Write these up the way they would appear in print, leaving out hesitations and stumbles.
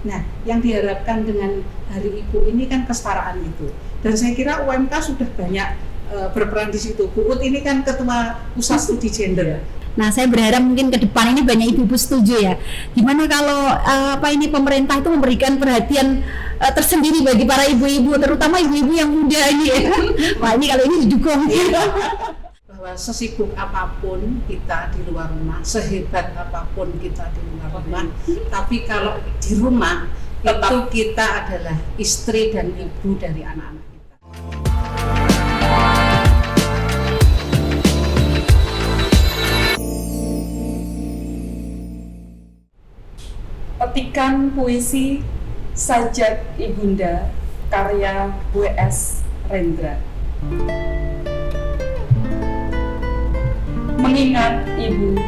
Nah, yang diharapkan dengan Hari Ibu ini kan kesetaraan itu. Dan saya kira UMK sudah banyak berperan di situ. Bu Ut ini kan ketua pusat studi gender. Nah, saya berharap mungkin ke depan ini banyak ibu-ibu setuju ya. Gimana kalau pemerintah itu memberikan perhatian tersendiri bagi para ibu-ibu, terutama ibu-ibu yang muda ini ya. Wah, ini kalau ini didukung. Bahwa sesibuk apapun kita di luar rumah, sehebat apapun kita di luar rumah, tapi kalau di rumah itu kita adalah istri dan ibu dari anak-anak kita. Petikan puisi Sajak Ibunda karya W.S. Rendra. Mengingat ibu,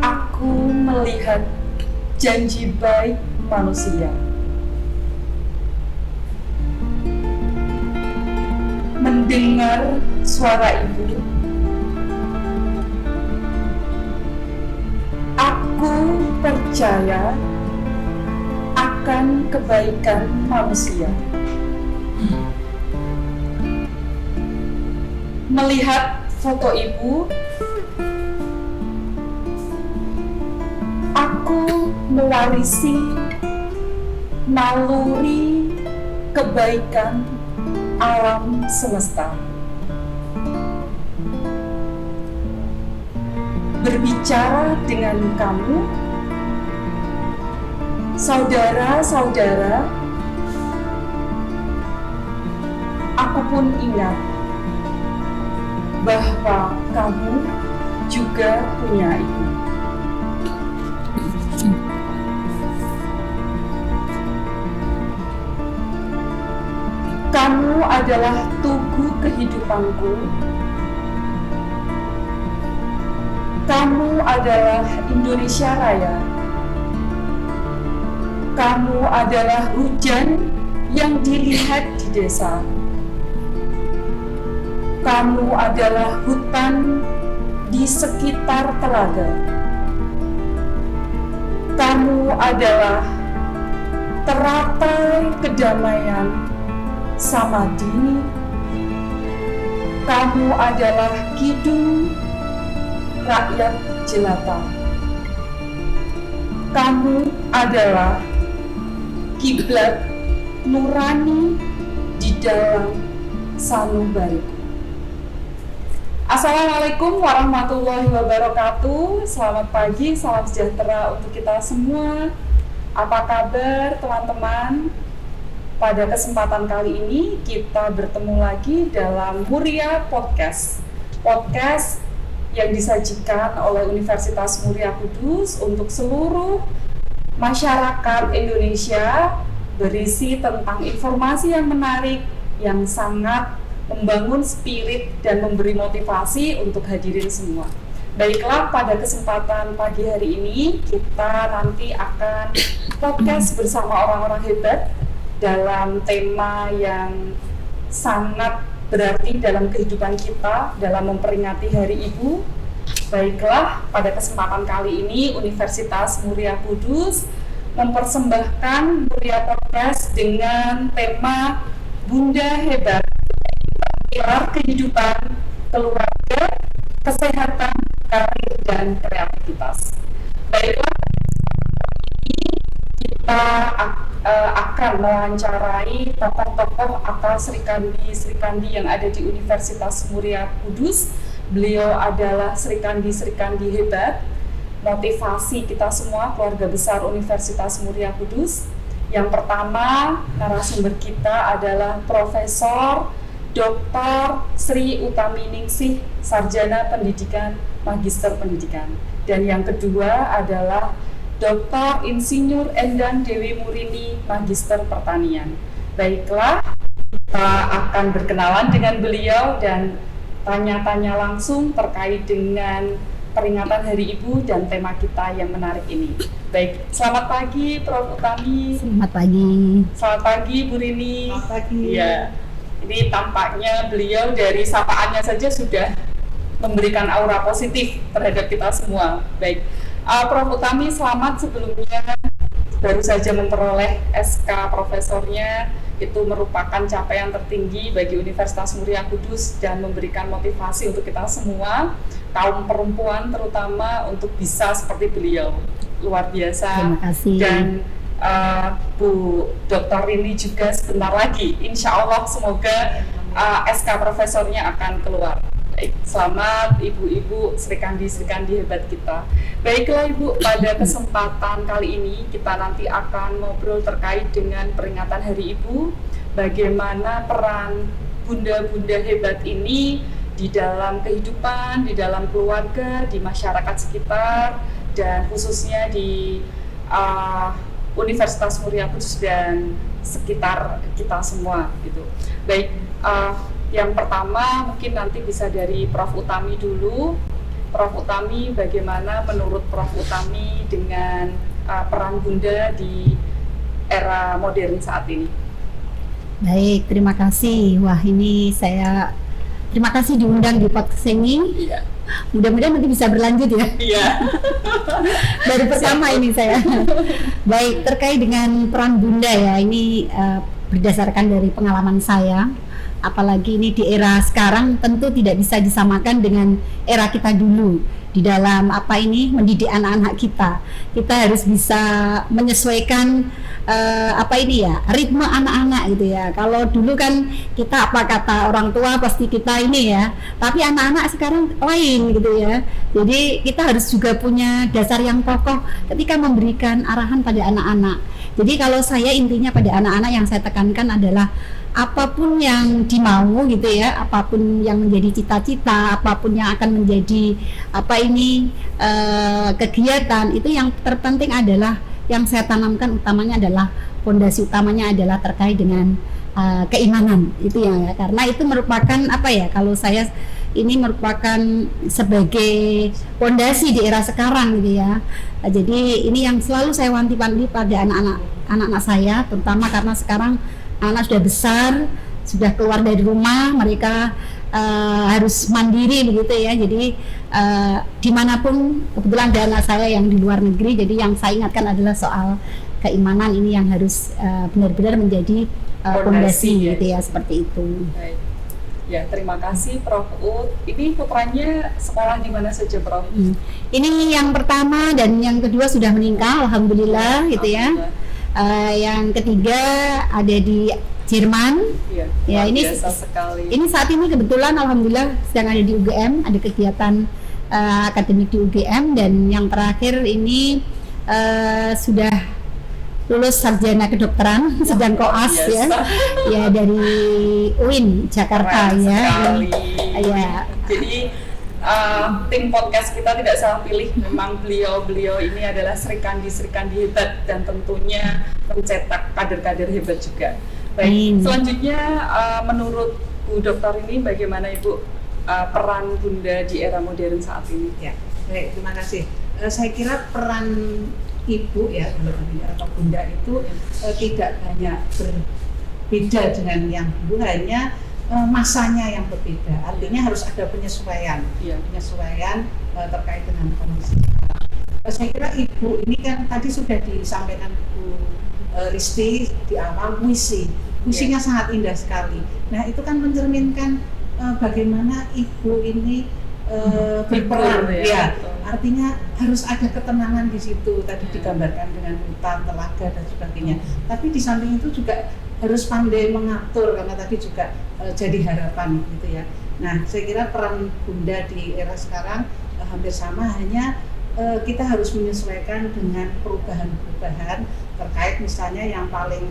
aku melihat janji baik manusia. Mendengar suara ibu, aku percaya akan kebaikan manusia. Melihat foto ibu, aku mewarisi naluri kebaikan alam semesta. Berbicara dengan kamu, saudara-saudara, aku pun ingat bahwa kamu juga punya ibu. Kamu adalah tugu kehidupanku. Kamu adalah Indonesia Raya. Kamu adalah hujan yang dilihat di desa. Kamu adalah hutan di sekitar telaga. Kamu adalah teratai kedamaian Samadini. Kamu adalah kidung rakyat jelata. Kamu adalah kiblat nurani di dalam sanubariku. Assalamualaikum warahmatullahi wabarakatuh. Selamat pagi, salam sejahtera untuk kita semua. Apa kabar teman-teman? Pada kesempatan kali ini kita bertemu lagi dalam Muria Podcast. Podcast yang disajikan oleh Universitas Muria Kudus untuk seluruh masyarakat Indonesia, berisi tentang informasi yang menarik, yang sangat membangun spirit dan memberi motivasi untuk hadirin semua. Baiklah, pada kesempatan pagi hari ini kita nanti akan podcast bersama orang-orang hebat dalam tema yang sangat berarti dalam kehidupan kita dalam memperingati Hari Ibu. Baiklah, pada kesempatan kali ini Universitas Muria Kudus mempersembahkan Muria Podcast dengan tema Bunda Hebat, pilar kehidupan, keluarga, kesehatan, karir, dan kreativitas. Baiklah, ini kita akan mewawancarai tokoh-tokoh atau Srikandi yang ada di Universitas Muria Kudus. Beliau adalah Srikandi hebat. Motivasi kita semua, keluarga besar Universitas Muria Kudus. Yang pertama, narasumber kita adalah Profesor Dr. Sri Utaminingsih, Sarjana Pendidikan, Magister Pendidikan. Dan yang kedua adalah Dr. Insinyur Endang Dewi Murini, Magister Pertanian. Baiklah, kita akan berkenalan dengan beliau dan tanya-tanya langsung terkait dengan peringatan Hari Ibu dan tema kita yang menarik ini. Baik, selamat pagi Prof. Utami. Selamat pagi. Selamat pagi Bu Rini. Selamat pagi. Ya, ini tampaknya beliau dari sapaannya saja sudah memberikan aura positif terhadap kita semua. Baik, Prof. Utami, selamat sebelumnya. Baru saja memperoleh SK profesornya, itu merupakan capaian tertinggi bagi Universitas Muria Kudus dan memberikan motivasi untuk kita semua, kaum perempuan terutama, untuk bisa seperti beliau. Luar biasa. Terima kasih. Dan Bu Dr. Rini juga sebentar lagi, insya Allah semoga SK profesornya akan keluar. Baik, selamat ibu-ibu Srikandi hebat kita. Baiklah Ibu, pada kesempatan kali ini kita nanti akan ngobrol terkait dengan peringatan Hari Ibu, bagaimana peran bunda-bunda hebat ini di dalam kehidupan, di dalam keluarga, di masyarakat sekitar, dan khususnya di Universitas Muria Kudus dan sekitar kita semua gitu. Baik, yang pertama mungkin nanti bisa dari Prof. Utami dulu. Prof. Utami, bagaimana menurut Prof. Utami dengan peran Bunda di era modern saat ini? Baik, terima kasih. Wah, ini saya terima kasih diundang di podcast ini. Iya. Mudah-mudahan nanti bisa berlanjut ya. Iya. Baru pertama ini saya. Baik, terkait dengan peran Bunda ya, ini berdasarkan dari pengalaman saya. Apalagi ini di era sekarang tentu tidak bisa disamakan dengan era kita dulu di dalam mendidik anak-anak kita. Kita harus bisa menyesuaikan ritme anak-anak gitu ya. Kalau dulu kan kita apa kata orang tua pasti kita ini ya, tapi anak-anak sekarang lain gitu ya. Jadi kita harus juga punya dasar yang kokoh ketika memberikan arahan pada anak-anak. Jadi kalau saya intinya pada anak-anak yang saya tekankan adalah apapun yang dimau gitu ya, apapun yang menjadi cita-cita, apapun yang akan menjadi kegiatan, itu yang terpenting adalah yang saya tanamkan utamanya adalah fondasi utamanya adalah terkait dengan keimanan itu ya, karena itu merupakan kalau saya ini merupakan sebagai fondasi di era sekarang gitu ya. Jadi ini yang selalu saya wanti-wanti pada anak-anak saya, terutama karena sekarang anak sudah besar, sudah keluar dari rumah, mereka harus mandiri begitu ya. Jadi dimanapun, kebetulan ada anak saya yang di luar negeri, jadi yang saya ingatkan adalah soal keimanan ini yang harus benar-benar menjadi fondasi ya. gitu ya, seperti itu. Baik. Ya, terima kasih Prof. Ut. Ini putranya sekolah di mana saja, Prof? Ini yang pertama dan yang kedua sudah meninggal, alhamdulillah gitu ya. Yang ketiga ada di Jerman. Iya, ya, ini biasa sekali. Ini saat ini kebetulan alhamdulillah sedang ada di UGM, ada kegiatan akademik di UGM, dan yang terakhir ini sudah lulus sarjana kedokteran, sedang koas ya. Ya, dari UIN Jakarta. Keren ya. Sekali. Ya. Jadi tim podcast kita tidak salah pilih, memang beliau ini adalah Srikandi hebat dan tentunya mencetak kader-kader hebat juga. Baik, selanjutnya menurut Bu Dokter ini bagaimana Ibu peran Bunda di era modern saat ini? Ya, baik, terima kasih. Saya kira peran Ibu ya atau Bunda itu tidak banyak berbeda dengan yang dulu, hanya masanya yang berbeda. Artinya harus ada penyesuaian, penyesuaian terkait dengan kondisi. Saya kira Ibu ini kan tadi sudah disampaikan Bu Risti di awal, puisinya sangat indah sekali. Nah, itu kan mencerminkan bagaimana Ibu ini berperan ya. Artinya harus ada ketenangan di situ, tadi digambarkan dengan hutan, telaga dan sebagainya. Tapi di samping itu juga harus pandai mengatur, karena tadi juga jadi harapan gitu ya. Nah, saya kira peran Bunda di era sekarang hampir sama, hanya kita harus menyesuaikan dengan perubahan-perubahan terkait misalnya yang paling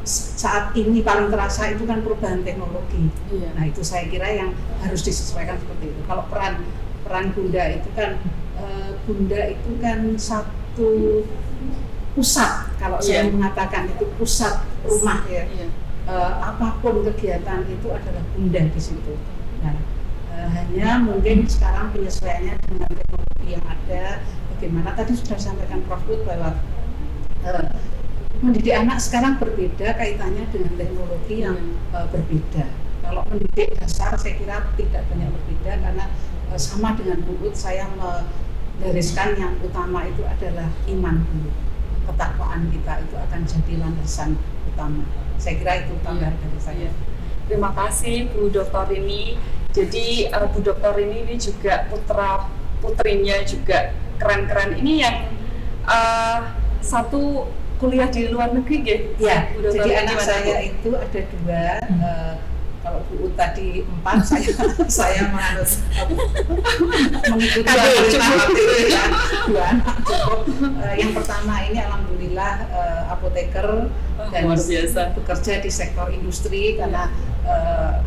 saat ini paling terasa itu kan perubahan teknologi. Nah, itu saya kira yang harus disesuaikan seperti itu. Kalau peran Bunda itu kan Bunda itu kan satu pusat, kalau saya mengatakan itu pusat rumah ya. Apapun kegiatan itu adalah Bunda di situ. Nah, hanya mungkin sekarang penyesuaiannya dengan teknologi yang ada, bagaimana tadi sudah sampaikan Prof. Ut bahwa mendidik anak sekarang berbeda kaitannya dengan teknologi yang berbeda. Kalau mendidik dasar saya kira tidak banyak berbeda, karena sama dengan Bu Ut, saya gariskan yang utama itu adalah iman dulu. Ketakwaan kita itu akan jadi landasan utama. Saya kira itu tambahan dari saya. Terima kasih Bu Dr. Rini. Jadi Bu Dr. Rini ini juga putra putrinya juga keren-keren. Ini yang satu kuliah di luar negeri ya. Bu Dr. Jadi Rini anak saya itu ada 2. Kalau Bu tadi 4, saya mengikuti dua anak cukup. Yang pertama ini alhamdulillah apoteker dan bekerja di sektor industri karena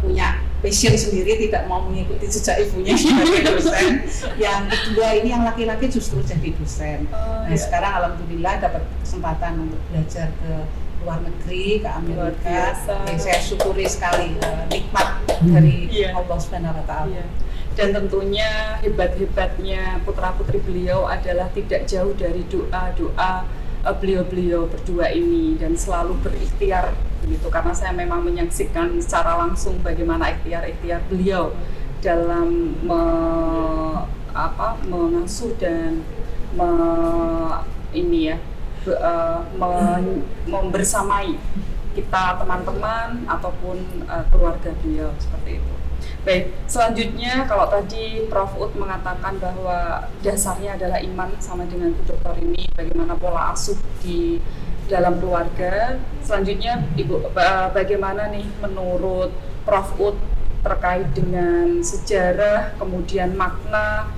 punya passion sendiri, tidak mau mengikuti jejak ibunya sebagai dosen. Yang kedua ini yang laki-laki justru jadi dosen. Nah sekarang alhamdulillah dapat kesempatan untuk belajar ke luar negeri, ke Amerika. Saya syukuri sekali nikmat dari Allah Subhanahu wa Ta'ala. Dan tentunya hebat-hebatnya putra-putri beliau adalah tidak jauh dari doa-doa beliau-beliau berdua ini, dan selalu berikhtiar begitu, karena saya memang menyaksikan secara langsung bagaimana ikhtiar-ikhtiar beliau dalam mengasuh dan membersamai kita teman-teman ataupun keluarga beliau seperti itu. Baik, selanjutnya kalau tadi Prof. Ut mengatakan bahwa dasarnya adalah iman sama dengan Bu Dr. ini, bagaimana pola asuh di dalam keluarga. Selanjutnya Ibu, bagaimana nih menurut Prof. Ut terkait dengan sejarah kemudian makna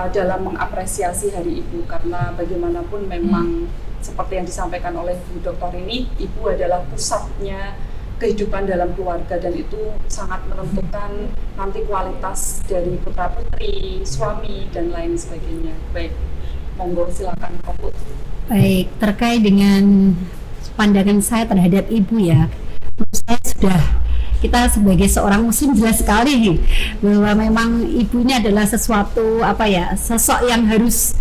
dalam mengapresiasi Hari Ibu, karena bagaimanapun memang seperti yang disampaikan oleh Bu Dr. ini, ibu adalah pusatnya kehidupan dalam keluarga, dan itu sangat menentukan nanti kualitas dari putra putri, suami dan lain sebagainya. Baik, monggo silakan Prof. Baik, terkait dengan pandangan saya terhadap ibu ya, menurut saya kita sebagai seorang muslim jelas sekali bahwa memang ibunya adalah sesuatu sosok yang harus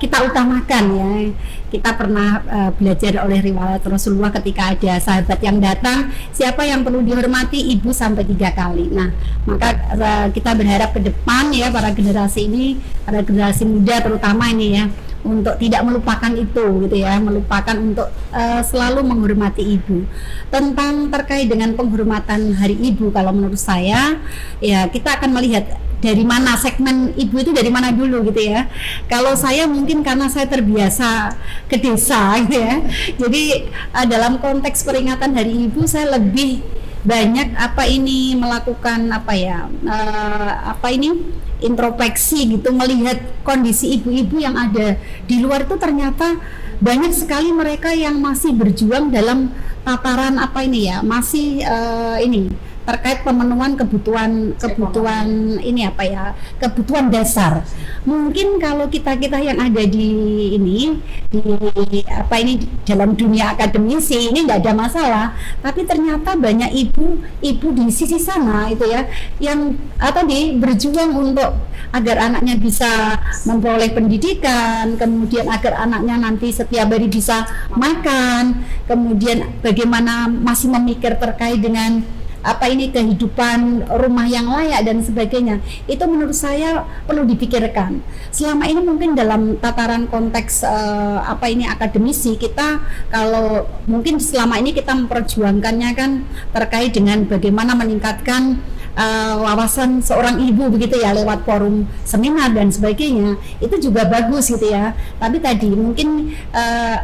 kita utamakan ya. Kita pernah belajar oleh riwayat Rasulullah ketika ada sahabat yang datang, siapa yang perlu dihormati? Ibu sampai 3 kali. Nah, maka kita berharap ke depan ya, para generasi ini, para generasi muda terutama ini ya, untuk tidak melupakan itu gitu ya, melupakan untuk selalu menghormati ibu. Tentang terkait dengan penghormatan Hari Ibu, kalau menurut saya ya, kita akan melihat dari mana segmen ibu itu, dari mana dulu gitu ya. Kalau saya mungkin karena saya terbiasa ke desa gitu ya, jadi dalam konteks peringatan Hari Ibu saya lebih banyak melakukan introspeksi gitu, melihat kondisi ibu-ibu yang ada di luar itu. Ternyata banyak sekali mereka yang masih berjuang dalam tataran masih terkait pemenuhan kebutuhan dasar. Mungkin kalau kita yang ada di dalam dunia akademisi ini nggak ada masalah, tapi ternyata banyak ibu di sisi sana itu ya, yang berjuang untuk agar anaknya bisa memperoleh pendidikan, kemudian agar anaknya nanti setiap hari bisa makan, kemudian bagaimana masih memikir terkait dengan kehidupan rumah yang layak dan sebagainya. Itu menurut saya perlu dipikirkan. Selama ini mungkin dalam tataran konteks akademisi, kita kalau mungkin selama ini kita memperjuangkannya kan terkait dengan bagaimana meningkatkan wawasan seorang ibu begitu ya, lewat forum seminar dan sebagainya. Itu juga bagus gitu ya. Tapi tadi mungkin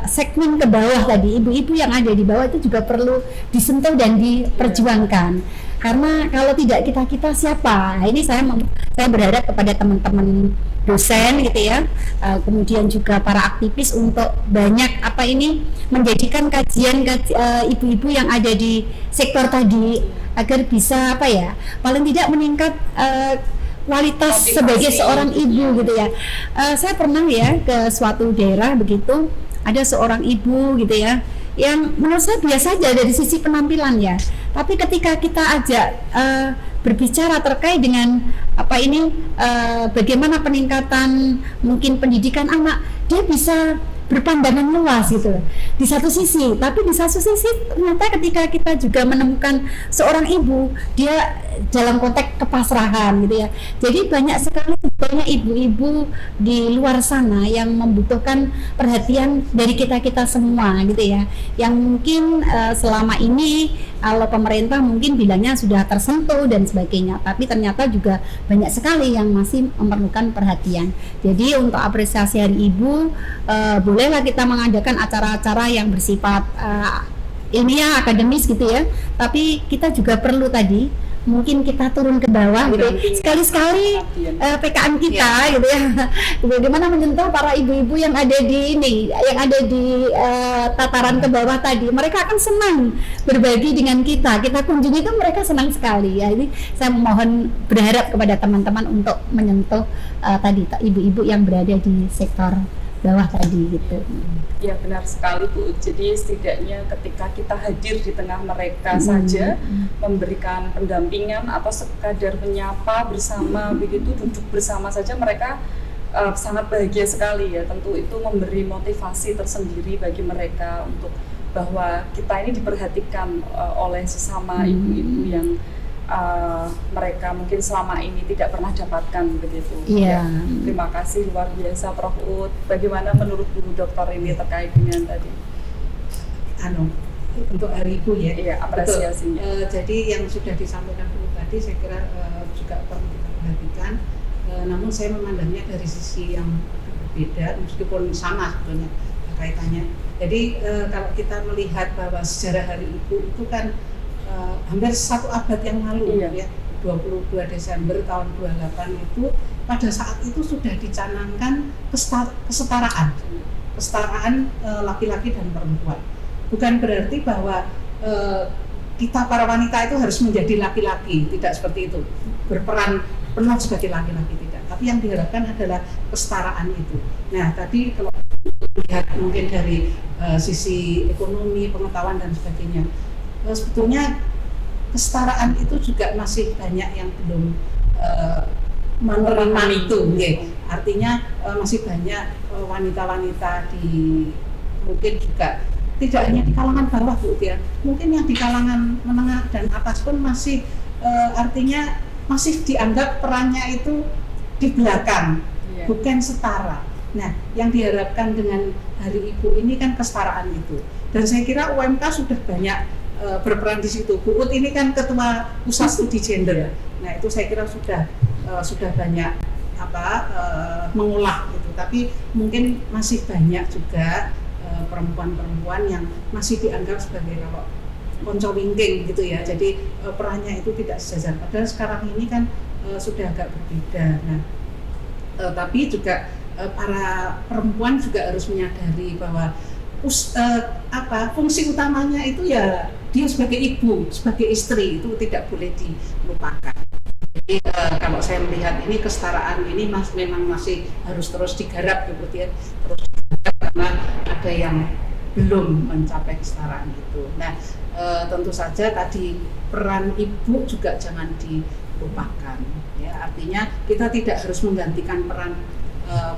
segmen ke bawah tadi, ibu-ibu yang ada di bawah itu juga perlu disentuh dan diperjuangkan. Karena kalau tidak kita siapa? Nah, ini saya berharap kepada teman-teman dosen gitu ya, kemudian juga para aktivis untuk banyak menjadikan kajian ibu-ibu yang ada di sektor tadi, agar bisa paling tidak meningkat kualitas sebagai seorang ibu gitu ya. Saya pernah ya ke suatu daerah begitu, ada seorang ibu gitu ya, yang menurut saya biasa aja dari sisi penampilan ya, tapi ketika kita ajak berbicara terkait dengan bagaimana peningkatan mungkin pendidikan anak, dia bisa berpandangan luas gitu di satu sisi, tapi di satu sisi ternyata ketika kita juga menemukan seorang ibu, dia dalam konteks kepasrahan gitu ya. Jadi banyak sekali sebetulnya ibu-ibu di luar sana yang membutuhkan perhatian dari kita semua gitu ya, yang mungkin selama ini kalau pemerintah mungkin bilangnya sudah tersentuh dan sebagainya, tapi ternyata juga banyak sekali yang masih memerlukan perhatian. Jadi untuk apresiasi Hari Ibu, bolehlah kita mengadakan acara-acara yang bersifat ilmiah, akademis gitu ya, tapi kita juga perlu tadi mungkin kita turun ke bawah gitu, sekali-sekali PKN kita gitu ya, bagaimana menyentuh para ibu-ibu yang ada di ini, yang ada di tataran ke bawah tadi. Mereka akan senang berbagi dengan kita kunjungi itu, mereka senang sekali ya. Ini saya mohon berharap kepada teman-teman untuk menyentuh tadi ibu-ibu yang berada di sektor bawah tadi gitu. Ya benar sekali Bu. Jadi setidaknya ketika kita hadir di tengah mereka saja, memberikan pendampingan atau sekadar menyapa bersama begitu, duduk bersama saja, mereka sangat bahagia sekali ya. Tentu itu memberi motivasi tersendiri bagi mereka untuk bahwa kita ini diperhatikan oleh sesama ibu-ibu yang mereka mungkin selama ini tidak pernah dapatkan begitu. Iya. Terima kasih luar biasa Prof. Uut. Bagaimana menurut Bu Dokter ini terkait dengan tadi? Untuk Hari Ibu ya. Iya, apresiasinya. Jadi yang sudah disampaikan Bu tadi saya kira juga perlu kita perhatikan. Namun saya memandangnya dari sisi yang berbeda, meskipun sama sebenarnya kaitannya. Jadi kalau kita melihat bahwa sejarah Hari Ibu itu kan hampir 1 abad yang lalu ya, 22 Desember tahun 28 itu, pada saat itu sudah dicanangkan kesetaraan laki-laki dan perempuan. Bukan berarti bahwa kita para wanita itu harus menjadi laki-laki, tidak seperti itu, berperan penuh sebagai laki-laki, tidak. Tapi yang diharapkan adalah kesetaraan itu. Nah tadi kalau lihat mungkin dari sisi ekonomi, pengetahuan dan sebagainya, sebetulnya kesetaraan itu juga masih banyak yang belum menerima itu, okay. Artinya masih banyak wanita-wanita di, mungkin juga tidak hanya di kalangan bawah Bu ya, mungkin yang di kalangan menengah dan atas pun masih artinya masih dianggap perannya itu di belakang, bukan setara. Nah, yang diharapkan dengan Hari Ibu ini kan kesetaraan itu, dan saya kira UMK sudah banyak berperan di situ. Bu Uut ini kan ketua pusat studi gender. Nah itu saya kira sudah banyak mengolah gitu. Tapi mungkin masih banyak juga perempuan-perempuan yang masih dianggap sebagai kalau konco wingking gitu ya. Jadi perannya itu tidak sejajar. Padahal sekarang ini kan sudah agak berbeda. Nah tapi juga para perempuan juga harus menyadari bahwa fungsi utamanya itu ya dia sebagai ibu, sebagai istri, itu tidak boleh dilupakan. Jadi kalau saya melihat ini kesetaraan ini memang masih harus terus digarap gitu ya, terus digarap karena ada yang belum mencapai kesetaraan itu. Nah tentu saja tadi peran ibu juga jangan dilupakan. Ya, artinya kita tidak harus menggantikan peran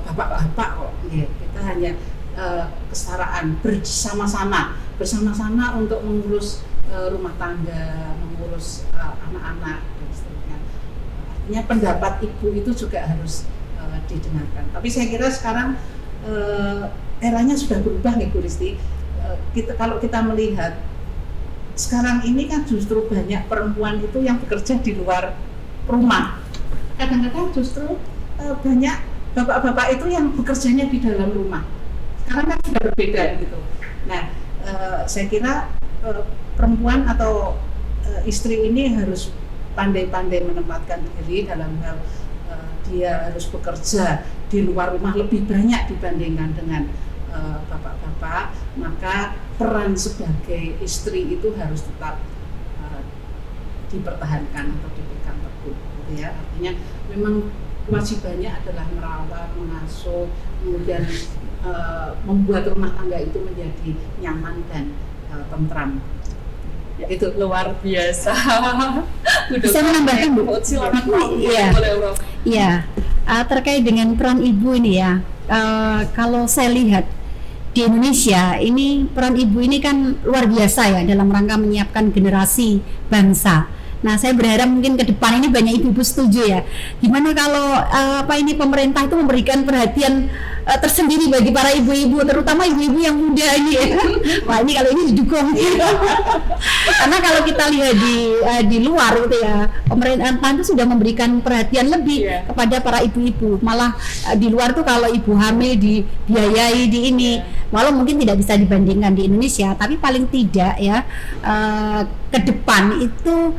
bapak-bapak kok. Ya, kita hanya kesetaraan bersama-sama untuk mengurus rumah tangga, mengurus anak-anak dan seterusnya. Artinya pendapat ibu itu juga harus didengarkan. Tapi saya kira sekarang eranya sudah berubah nih Bu Risti. Kalau kita melihat sekarang ini kan justru banyak perempuan itu yang bekerja di luar rumah. Kadang-kadang justru banyak bapak-bapak itu yang bekerjanya di dalam rumah. Sekarang kan sudah berbeda gitu. Nah, saya kira perempuan atau istri ini harus pandai-pandai menempatkan diri dalam hal dia harus bekerja di luar rumah lebih banyak dibandingkan dengan bapak-bapak. Maka peran sebagai istri itu harus tetap dipertahankan atau dipegang teguh, gitu ya. Artinya memang kewajibannya adalah merawat, mengasuh, kemudian membuat rumah tangga itu menjadi nyaman dan tentram. Ya, itu luar biasa. Bisa menambahkan Bu? Silakan Bu. Iya. Terkait dengan peran ibu ini ya, kalau saya lihat di Indonesia ini peran ibu ini kan luar biasa ya dalam rangka menyiapkan generasi bangsa. Nah, saya berharap mungkin ke depan ini banyak ibu-ibu setuju ya. Gimana kalau pemerintah itu memberikan perhatian tersendiri bagi para ibu-ibu, terutama ibu-ibu yang muda ini ya. Wah, ini kalau ini didukung. Karena kalau kita lihat di luar gitu ya, pemerintah itu sudah memberikan perhatian lebih kepada para ibu-ibu. Malah di luar tuh kalau ibu hamil dibiayai di ini, walau mungkin tidak bisa dibandingkan di Indonesia, tapi paling tidak ya ke depan itu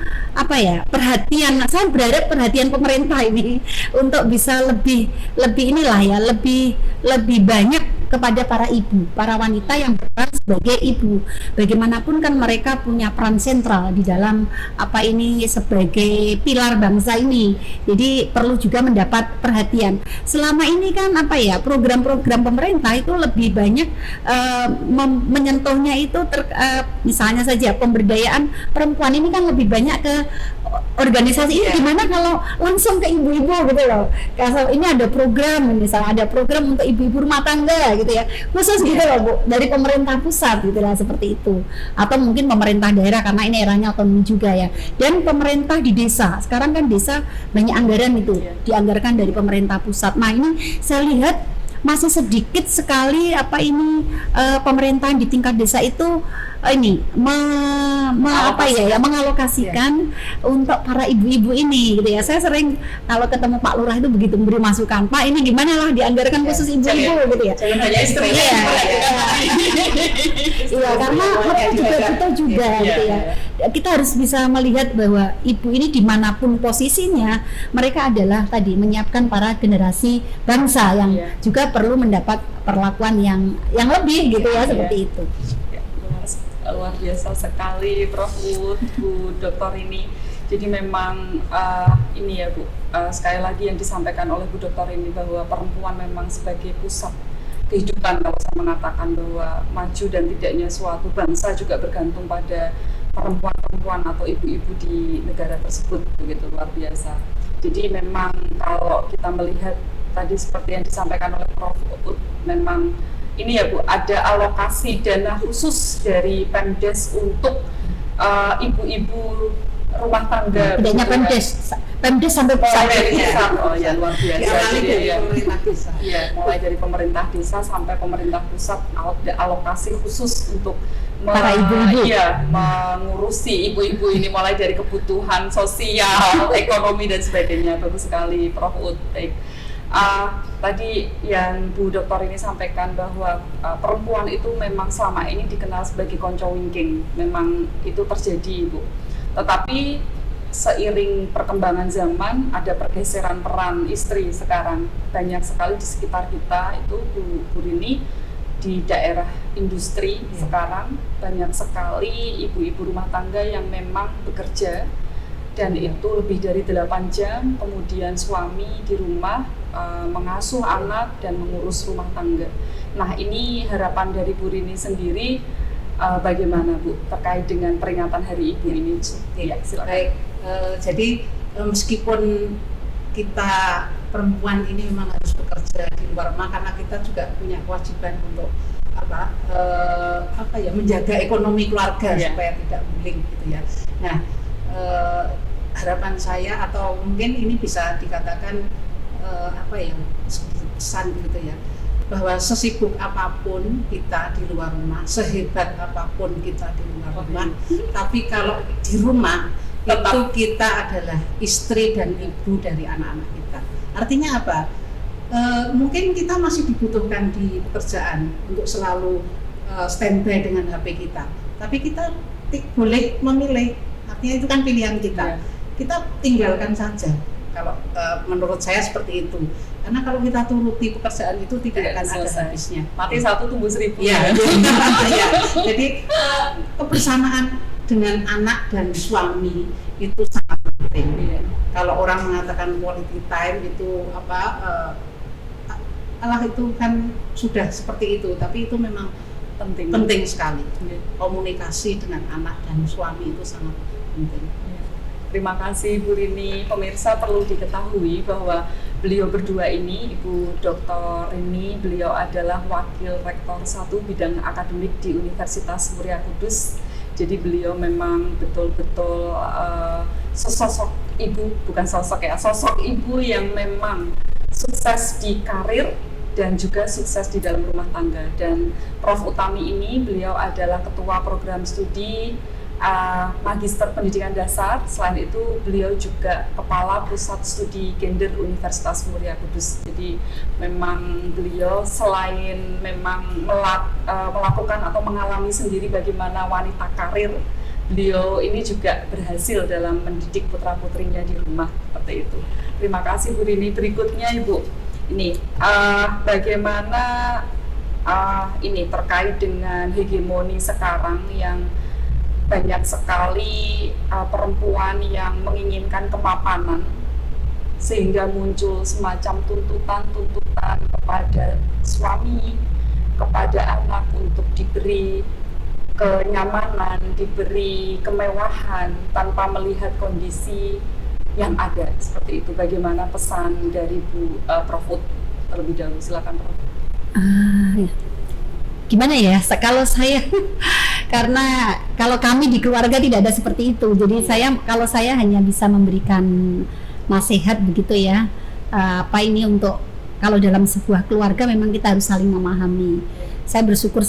perhatian, saya berharap perhatian pemerintah ini untuk bisa lebih inilah ya, lebih banyak kepada para ibu, para wanita yang berperan sebagai ibu. Bagaimanapun kan mereka punya peran sentral di dalam sebagai pilar bangsa ini. Jadi perlu juga mendapat perhatian. Selama ini kan program-program pemerintah itu lebih banyak menyentuhnya itu misalnya saja pemberdayaan perempuan ini kan lebih banyak ke organisasi ini. Gimana kalau langsung ke ibu-ibu gitu loh. Kalau ini ada program, misalnya ada program untuk ibu-ibu rumah tangga gitu ya, khusus gitu loh Bu, dari pemerintah pusat gitu lah, seperti itu. Atau mungkin pemerintah daerah karena ini eranya otonomi juga ya. Dan pemerintah di desa, sekarang kan desa banyak anggaran itu dianggarkan dari pemerintah pusat. Nah, ini saya lihat masih sedikit sekali pemerintahan di tingkat desa itu mengalokasikan untuk para ibu-ibu ini gitu ya. Saya sering kalau ketemu Pak Lurah itu begitu memberi masukan, Pak ini gimana lah dianggarkan khusus ibu-ibu gitu ya. Iya, karena mereka juga butuh juga gitu ya. Kita harus bisa melihat bahwa ibu ini dimanapun posisinya, mereka adalah tadi menyiapkan para generasi bangsa yang juga perlu mendapat perlakuan yang lebih gitu ya, seperti itu. Luar biasa sekali Prof. Bu Dokter ini. Jadi memang ini ya Bu, sekali lagi yang disampaikan oleh Bu Dokter ini bahwa perempuan memang sebagai pusat kehidupan. Kalau saya mengatakan bahwa maju dan tidaknya suatu bangsa juga bergantung pada perempuan-perempuan atau ibu-ibu di negara tersebut, begitu luar biasa. Jadi memang kalau kita melihat tadi seperti yang disampaikan oleh Prof. Uut, memang ini ya Bu, ada alokasi dana khusus dari Pemdes untuk ibu-ibu rumah tangga. Bedanya Pemdes sampai pusat. Oh ya, luar biasa. Mulai dari pemerintah desa sampai pemerintah pusat ada alokasi khusus untuk para ibu-ibu. Mengurusi ibu-ibu ini, mulai dari kebutuhan sosial, ekonomi dan sebagainya. Bagus sekali Prof. Uut. Tadi yang Bu Dokter ini sampaikan bahwa perempuan itu memang selama ini dikenal sebagai konco wingking, memang itu terjadi Bu. Tetapi seiring perkembangan zaman ada pergeseran peran istri sekarang. Banyak sekali di sekitar kita itu Bu Rini, di daerah industri sekarang banyak sekali ibu-ibu rumah tangga yang memang bekerja dan itu lebih dari 8 jam, kemudian suami di rumah mengasuh anak dan mengurus rumah tangga. Nah, ini harapan dari Bu Rini sendiri bagaimana Bu terkait dengan peringatan Hari Ibu ini? Ya, silakan. Baik, jadi meskipun kita perempuan ini memang harus bekerja di luar rumah karena kita juga punya kewajiban untuk menjaga ekonomi keluarga supaya tidak guling gitu ya. Nah, harapan saya atau mungkin ini bisa dikatakan pesan gitu ya, bahwa sesibuk apapun kita di luar rumah, sehebat apapun kita di luar rumah, tapi kalau di rumah itu kita adalah istri dan ibu dari anak-anak kita. Artinya apa? Mungkin kita masih dibutuhkan di pekerjaan untuk selalu standby dengan HP kita, tapi kita boleh memilih. Artinya itu kan pilihan kita. Kita tinggalkan saja. Kalau menurut saya seperti itu, karena kalau kita turuti pekerjaan itu tidak akan ada habisnya. Mati satu tumbuh 1000. Ya. Jadi kebersamaan dengan anak dan suami itu sangat penting. Kalau orang mengatakan quality time itu itu kan sudah seperti itu, tapi itu memang penting sekali. Komunikasi dengan anak dan suami itu sangat penting. Terima kasih Bu Rini. Pemirsa, perlu diketahui bahwa beliau berdua ini, Ibu Dr. Rini, beliau adalah Wakil Rektor 1 Bidang Akademik di Universitas Muria Kudus. Jadi beliau memang betul-betul sosok ibu, bukan sosok ya, sosok ibu yang memang sukses di karir dan juga sukses di dalam rumah tangga. Dan Prof. Utami ini, beliau adalah Ketua Program Studi Magister Pendidikan Dasar. Selain itu beliau juga Kepala Pusat Studi Gender Universitas Muria Kudus. Jadi memang beliau selain memang melakukan atau mengalami sendiri bagaimana wanita karir, beliau ini juga berhasil dalam mendidik putra-putrinya di rumah, seperti itu. Terima kasih Bu Rini. Berikutnya Ibu, ini bagaimana ini terkait dengan hegemoni sekarang yang banyak sekali perempuan yang menginginkan kemapanan, sehingga muncul semacam tuntutan kepada suami, kepada anak untuk diberi kenyamanan, diberi kemewahan tanpa melihat kondisi yang ada, seperti itu. Bagaimana pesan dari Bu Prof. terlebih dahulu? Silakan Prof. Ya. Gimana ya, kalau saya karena kalau kami di keluarga tidak ada seperti itu, jadi kalau saya hanya bisa memberikan nasihat begitu ya, apa ini untuk kalau dalam sebuah keluarga memang kita harus saling memahami. Saya bersyukur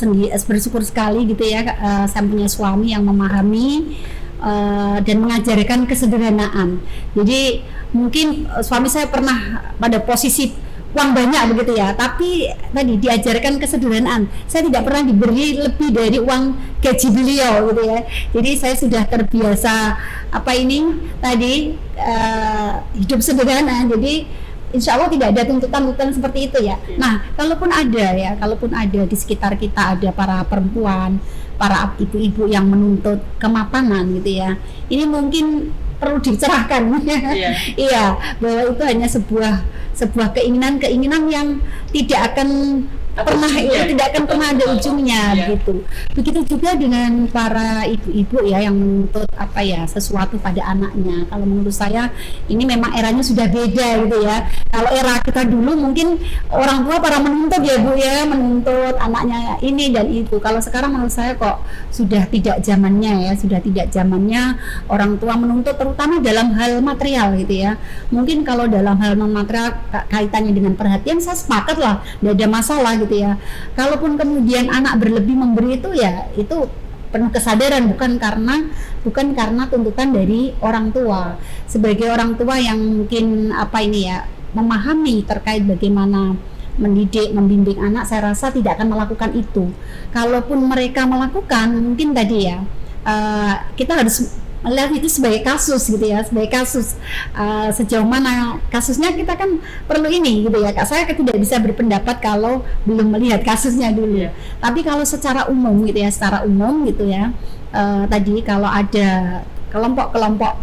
sekali gitu ya, saya punya suami yang memahami dan mengajarkan kesederhanaan. Jadi mungkin suami saya pernah pada posisi uang banyak begitu ya, tapi tadi diajarkan kesederhanaan. Saya tidak pernah diberi lebih dari uang gaji beliau gitu ya. Jadi saya sudah terbiasa hidup sederhana. Jadi insya Allah tidak ada tuntutan seperti itu ya. Nah, kalaupun ada di sekitar kita ada para perempuan, para ibu-ibu yang menuntut kemapanan gitu ya. Ini mungkin perlu dicerahkan. Iya, bahwa itu hanya sebuah keinginan yang tidak akan pernah ada ujungnya gitu. Begitu juga dengan para ibu-ibu ya yang menuntut sesuatu pada anaknya. Kalau menurut saya ini memang eranya sudah beda gitu ya. Kalau era kita dulu mungkin orang tua para menuntut ya Bu ya, menuntut anaknya ini dan itu. Kalau sekarang menurut saya kok sudah tidak zamannya orang tua menuntut, terutama dalam hal material gitu ya. Mungkin kalau dalam hal non material kaitannya dengan perhatian, saya sepakat lah, tidak ada masalah gitu ya. Kalaupun kemudian anak berlebih memberi itu ya, itu penuh kesadaran, bukan karena tuntutan dari orang tua. Sebagai orang tua yang mungkin memahami terkait bagaimana mendidik, membimbing anak, saya rasa tidak akan melakukan itu. Kalaupun mereka melakukan, mungkin tadi ya kita harus melihat itu sebagai kasus gitu ya, sejauh mana kasusnya kita kan perlu ini gitu ya. Saya tidak bisa berpendapat kalau belum melihat kasusnya dulu. Tapi kalau secara umum gitu ya, tadi kalau ada kelompok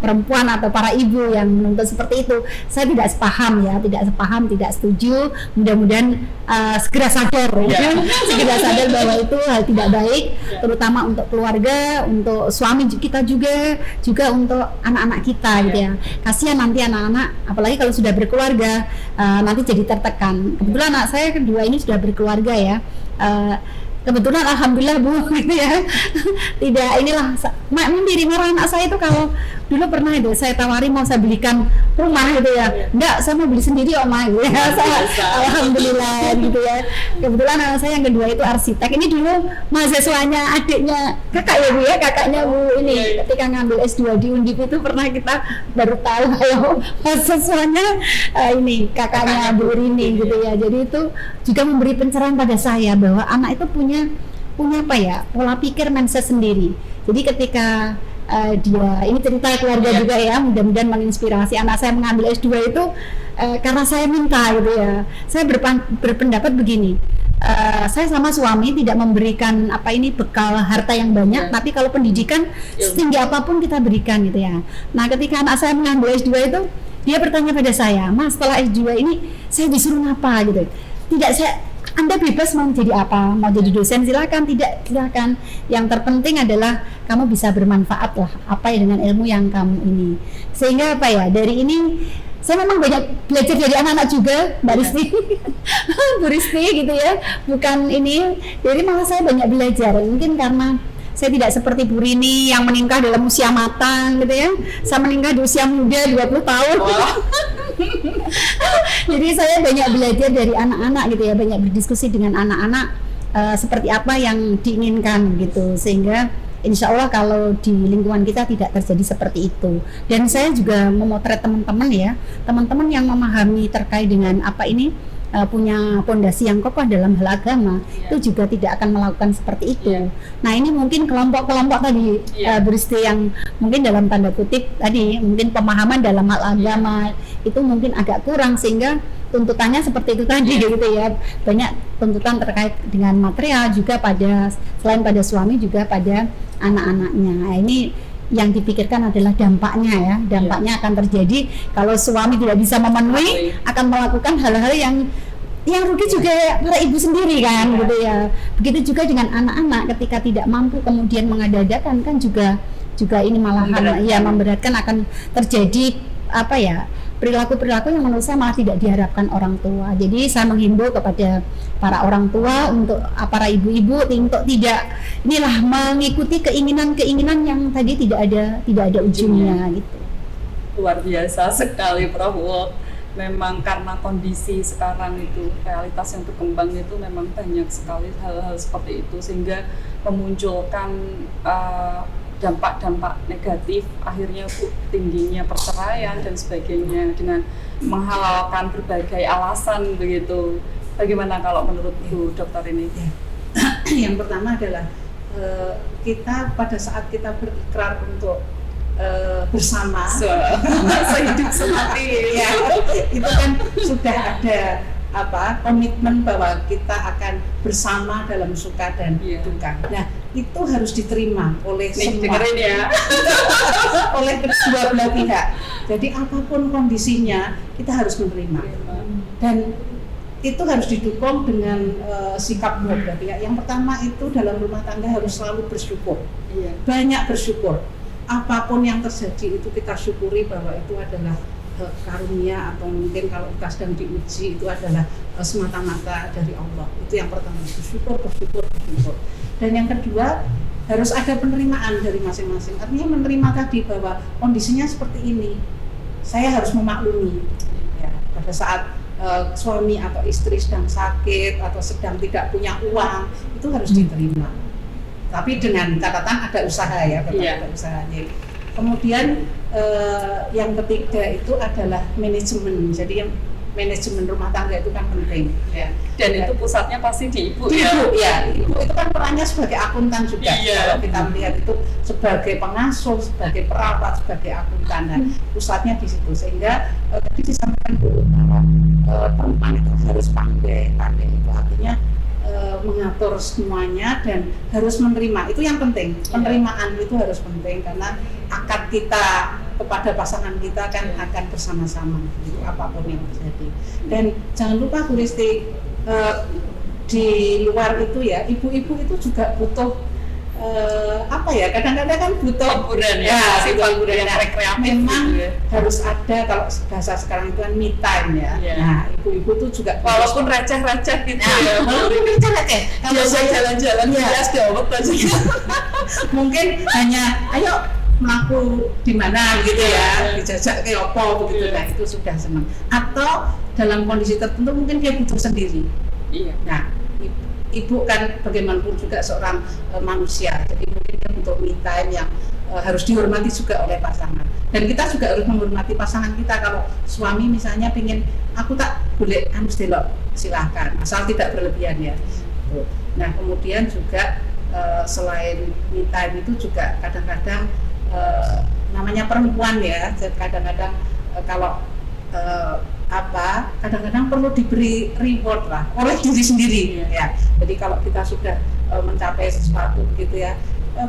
perempuan atau para ibu yang menuntut seperti itu, saya tidak sepaham, tidak setuju. Mudah-mudahan segera sadar bahwa itu hal tidak baik, terutama untuk keluarga, untuk suami kita juga untuk anak-anak kita gitu ya. Kasihan nanti anak-anak, apalagi kalau sudah berkeluarga, nanti jadi tertekan. Kebetulan anak saya kedua ini sudah berkeluarga ya. Kebetulan alhamdulillah Bu gitu ya. Tidak mimpi marah anak saya itu kalau dulu pernah itu saya tawari mau saya belikan rumah gitu ya. Enggak, saya mau beli sendiri Oma gitu ya. Alhamdulillah gitu ya. Kebetulan anak saya yang kedua itu arsitek. Ini dulu mahasiswanya adiknya kakaknya Bu ini ketika ngambil S2 di Undip itu pernah kita baru tahu kalau mahasiswanya ini kakaknya Bu Rini gitu ya. Jadi itu juga memberi pencerahan pada saya bahwa anak itu punya pola pikir mindset sendiri. Jadi ketika dia ini cerita keluarga juga ya, mudah-mudahan menginspirasi anak saya mengambil S2 itu karena saya minta gitu ya. Saya berpendapat begini, saya sama suami tidak memberikan bekal harta yang banyak, tapi kalau pendidikan setinggi apapun kita berikan gitu ya. Nah, ketika anak saya mengambil S2 itu, dia bertanya pada saya, Mas, setelah S2 ini saya disuruh apa gitu. Anda bebas mau jadi apa, mau jadi dosen silakan, tidak silakan. Yang terpenting adalah kamu bisa bermanfaat lah dengan ilmu yang kamu ini. Sehingga dari ini saya memang banyak belajar dari anak-anak juga, Mbak Risti, Bu Risti gitu ya. Bukan ini, jadi malah saya banyak belajar. Mungkin karena saya tidak seperti Bu Rini yang menikah dalam usia matang gitu ya. Saya menikah di usia muda 20 tahun. Wow. Jadi saya banyak belajar dari anak-anak gitu ya, banyak berdiskusi dengan anak-anak seperti apa yang diinginkan gitu, sehingga insya Allah kalau di lingkungan kita tidak terjadi seperti itu. Dan saya juga memotret teman-teman ya, teman-teman yang memahami terkait dengan apa ini, punya fondasi yang kokoh dalam hal agama, itu juga tidak akan melakukan seperti itu. Nah ini mungkin kelompok-kelompok tadi beristi yang mungkin dalam tanda kutip tadi mungkin pemahaman dalam hal agama itu mungkin agak kurang, sehingga tuntutannya seperti itu tadi gitu ya, banyak tuntutan terkait dengan material juga pada selain pada suami juga pada anak-anaknya. Nah, ini yang dipikirkan adalah dampaknya ya, dampaknya akan terjadi kalau suami tidak bisa memenuhi, akan melakukan hal-hal yang rugi juga para ibu sendiri kan gitu ya. Begitu juga dengan anak-anak ketika tidak mampu kemudian mengada-adakan kan juga ini malahan memberatkan, akan terjadi apa ya, perilaku-perilaku yang menurut saya malah tidak diharapkan orang tua. Jadi saya menghimbau kepada para orang tua untuk para ibu-ibu untuk tidak mengikuti keinginan-keinginan yang tadi tidak ada ujungnya gitu. Luar biasa sekali Prof. Memang karena kondisi sekarang itu, realitas yang berkembang itu memang banyak sekali hal-hal seperti itu, sehingga memunculkan dampak-dampak negatif, akhirnya tingginya perceraian dan sebagainya dengan menghalalkan berbagai alasan begitu. Bagaimana kalau menurut Bu Dokter ini? Yang pertama adalah kita pada saat kita berikrar untuk bersama sehidup semati ya, itu kan sudah ada komitmen bahwa kita akan bersama dalam suka dan duka. Nah itu harus diterima oleh semua, oleh kedua belah pihak. Jadi apapun kondisinya kita harus menerima, dan itu harus didukung dengan sikap dua belah pihak. Yang pertama itu dalam rumah tangga harus selalu bersyukur, banyak bersyukur. Apapun yang terjadi itu kita syukuri bahwa itu adalah karunia, atau mungkin kalau kita sedang diuji itu adalah semata-mata dari Allah. Itu yang pertama, bersyukur. Dan yang kedua harus ada penerimaan dari masing-masing. Artinya menerima tadi bahwa kondisinya seperti ini, saya harus memaklumi. Ya, pada saat suami atau istri sedang sakit atau sedang tidak punya uang, itu harus diterima. Tapi dengan catatan ada usaha ya, ada usahanya. Kemudian yang ketiga itu adalah manajemen. Jadi yang manajemen rumah tangga itu kan penting. Ya. Dan itu pusatnya pasti di ibu. Ibu itu kan perannya sebagai akuntan juga. Kalau kita melihat itu sebagai pengasuh, sebagai perawat, sebagai akuntan. Nah, pusatnya di situ. Sehingga tadi disampaikan dulu perempuan itu harus pandai itu artinya mengatur semuanya dan harus menerima. Itu yang penting. Penerimaan itu harus penting karena akad kita kepada pasangan kita kan akan bersama-sama gitu, apapun yang terjadi. Dan jangan lupa Bu Risti, di luar itu ya, ibu-ibu itu juga butuh kadang-kadang kan butuh hiburan hiburan rekreatif. Memang gitu harus ada, kalau bahasa sekarang itu kan me time ya. Nah, ibu-ibu tuh juga walaupun receh-receh gitu walaupun receh-receh. Kalau saya jalan-jalan bias dawet aja. Mungkin hanya ayo melaku di mana gitu ya, dijajak ke opo begitu. Nah, itu sudah senang. Atau dalam kondisi tertentu mungkin dia butuh sendiri. Nah, ibu kan bagaimanapun juga seorang manusia, jadi mungkin dia butuh me time yang harus dihormati juga oleh pasangan. Dan kita juga harus menghormati pasangan kita. Kalau suami misalnya pingin, aku tak boleh harus delok, silahkan, asal tidak berlebihan ya. Nah kemudian juga selain me time itu juga kadang-kadang namanya perempuan ya, kadang-kadang kalau kadang-kadang perlu diberi reward lah oleh diri sendiri ya. Jadi kalau kita sudah mencapai sesuatu gitu ya,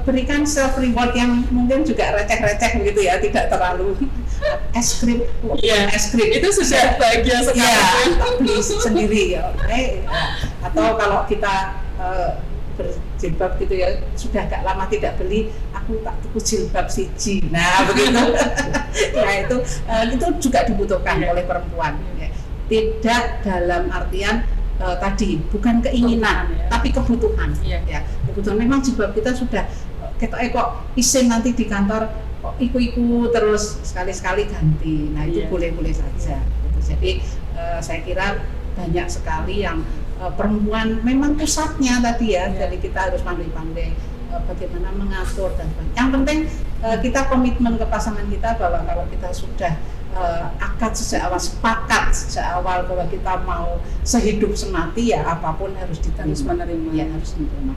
berikan self reward yang mungkin juga receh-receh gitu ya, tidak terlalu es krim itu sudah bahagia sekali, beli sendiri ya, atau kalau kita jilbab gitu ya, sudah agak lama tidak beli, aku tak tuku jilbab siji. Nah begitu. Nah itu juga dibutuhkan oleh perempuan ya. Tidak dalam artian tadi bukan keinginan tapi kebutuhan ya. Kebutuhan. Memang jilbab kita sudah kok isin nanti di kantor kok iku terus sekali-sekali ganti. Nah itu boleh-boleh saja gitu. Jadi saya kira banyak sekali yang perempuan memang pusatnya tadi ya. Jadi kita harus pandai-pandai bagaimana mengatur dan sebagainya. Yang penting kita komitmen ke pasangan kita bahwa kalau kita sudah akad sejak awal, sepakat sejak awal bahwa kita mau sehidup semati ya apapun harus diterima. Ya, harus diterima.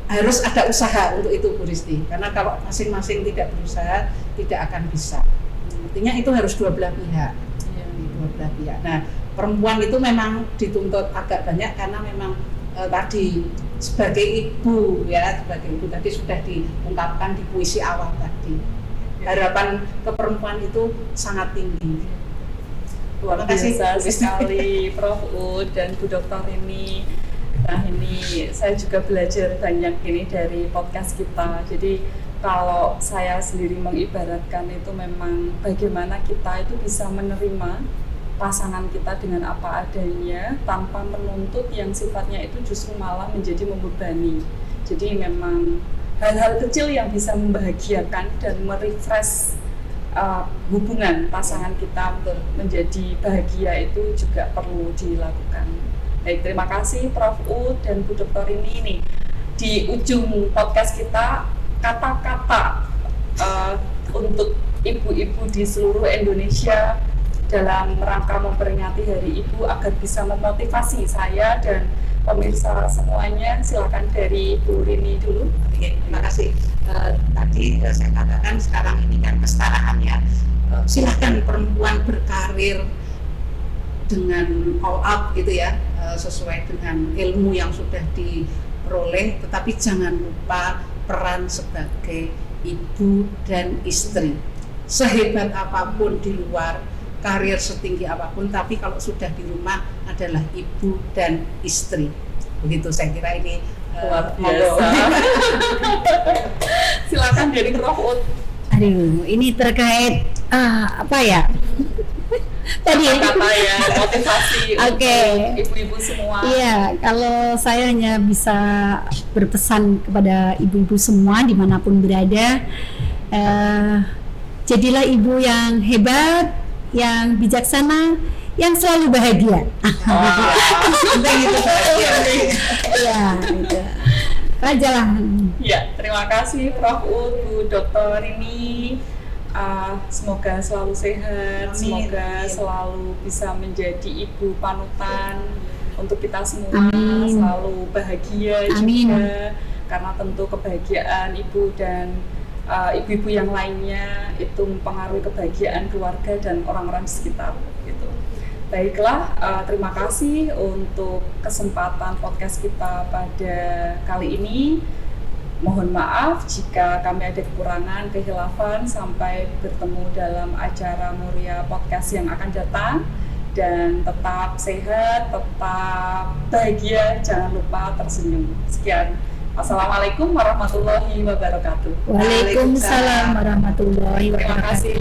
Harus ada usaha untuk itu Bu Risti, karena kalau masing-masing tidak berusaha tidak akan bisa. Artinya itu harus dua belah pihak. Dua belah pihak. Nah, perempuan itu memang dituntut agak banyak karena memang tadi sebagai ibu ya, sebagai ibu tadi sudah diungkapkan di puisi awal tadi. Harapan ke perempuan itu sangat tinggi. Luar biasa sekali Prof. Ud dan Bu Dokter ini. Nah ini saya juga belajar banyak ini dari podcast kita. Jadi kalau saya sendiri mengibaratkan itu memang bagaimana kita itu bisa menerima pasangan kita dengan apa adanya tanpa menuntut yang sifatnya itu justru malah menjadi membebani. Jadi memang hal-hal kecil yang bisa membahagiakan dan merefresh hubungan pasangan kita untuk menjadi bahagia itu juga perlu dilakukan. Baik, terima kasih Prof. Ud dan Bu Dokter ini nih. Di ujung podcast kita kata-kata untuk ibu-ibu di seluruh Indonesia dalam rangka memperingati Hari Ibu agar bisa memotivasi saya dan pemirsa semuanya. Silakan dari Bu Rini dulu. Oke, terima kasih. Tadi saya katakan sekarang ini kan kesetaraan ya. Silakan perempuan berkarir dengan all out gitu ya, sesuai dengan ilmu yang sudah diperoleh, tetapi jangan lupa peran sebagai ibu dan istri. Sehebat apapun di luar, karir setinggi apapun, tapi kalau sudah di rumah adalah ibu dan istri. Begitu saya kira ini luar biasa. Silakan dari Prof. Ud. Aduh, ini terkait apa ya? Tadi kata ya motivasi untuk ibu-ibu semua. Iya, kalau saya hanya bisa berpesan kepada ibu-ibu semua dimanapun berada, jadilah ibu yang hebat, yang bijaksana, yang selalu bahagia. Penting itu bahagia. Iya, gitu. Aja lah. Ya, terima kasih Prof. Ud, Bu Dokter ini. Semoga selalu sehat, semoga selalu bisa menjadi ibu panutan untuk kita semua. Selalu bahagia juga, karena tentu kebahagiaan ibu dan ibu-ibu yang lainnya itu mempengaruhi kebahagiaan keluarga dan orang-orang di sekitar gitu. Baiklah, terima kasih untuk kesempatan podcast kita pada kali ini. Mohon maaf jika kami ada kekurangan, kehilafan. Sampai bertemu dalam acara Muria Podcast yang akan datang. Dan tetap sehat, tetap bahagia, jangan lupa tersenyum. Sekian. Assalamualaikum warahmatullahi wabarakatuh. Waalaikumsalam warahmatullahi wabarakatuh. Terima kasih.